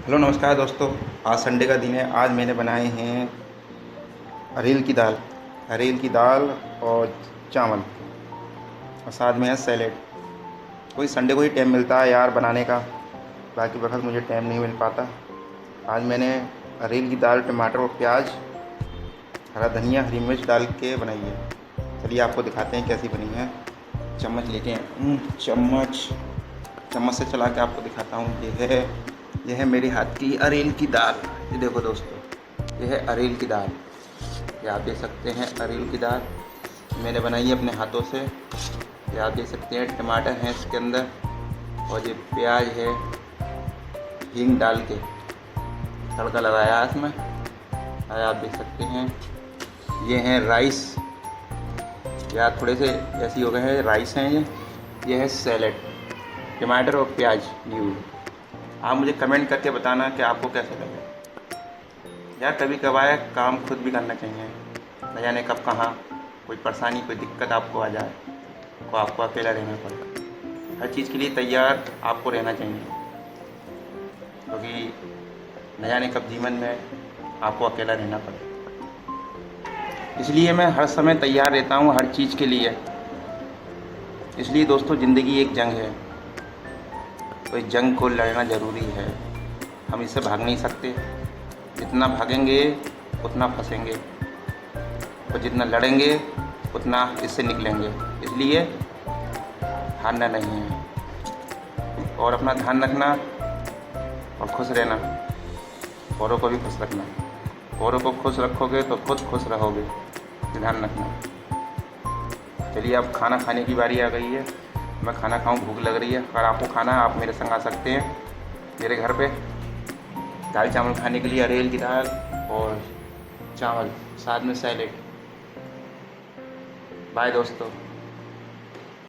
Hello नमस्कार दोस्तों। आज संडे का दिन है। आज मैंने बनाए हैं अरेल की दाल और चावल और साथ में है सैलेड। कोई संडे को ही टाइम मिलता है यार बनाने का, बाकी वक्त मुझे टाइम नहीं मिल पाता। आज मैंने अरेल की दाल टमाटर और प्याज, हरा धनिया, हरी मिर्च डाल के बनाई है। चलिए आपको दिखाते हैं कैसी बनी है। चम्मच लेके चम्मच से चला के आपको दिखाता हूँ। यह है मेरे हाथ की अरेल की दाल। ये देखो दोस्तों, यह है अरेल की दाल। ये आप देख सकते हैं अरेल की दाल मैंने बनाई है अपने हाथों से। ये आप देख सकते हैं टमाटर हैं इसके अंदर और ये प्याज है, हींग डाल के तड़का लगाया है इसमें। और आप देख सकते हैं ये हैं राइस, या थोड़े से ऐसे हो गए हैं, राइस हैं ये है सैलेड, टमाटर और प्याज यूज। आप मुझे कमेंट करके बताना कि आपको कैसा लगे। यार कभी कभार काम खुद भी करना चाहिए, न जाने कब कहाँ कोई परेशानी कोई दिक्कत आपको आ जाए तो आपको अकेला रहना पड़े। हर चीज़ के लिए तैयार आपको रहना चाहिए, क्योंकि न जाने कब जीवन में आपको अकेला रहना पड़े। इसलिए मैं हर समय तैयार रहता हूँ हर चीज़ के लिए। इसलिए दोस्तों, ज़िंदगी एक जंग है, तो इस जंग को लड़ना ज़रूरी है। हम इससे भाग नहीं सकते। जितना भागेंगे उतना फंसेंगे, और जितना लड़ेंगे उतना इससे निकलेंगे। इसलिए हारना नहीं है, और अपना ध्यान रखना और खुश रहना, औरों को भी खुश रखना। औरों को खुश रखोगे तो खुद खुश रहोगे, ध्यान रखना। चलिए अब खाना खाने की बारी आ गई है। मैं खाना खाऊं, भूख लग रही है। अगर आपको खाना है आप मेरे संग आ सकते हैं मेरे घर पे दाल चावल खाने के लिए। अरेल की दाल और चावल, साथ में सैलेड। बाय दोस्तों।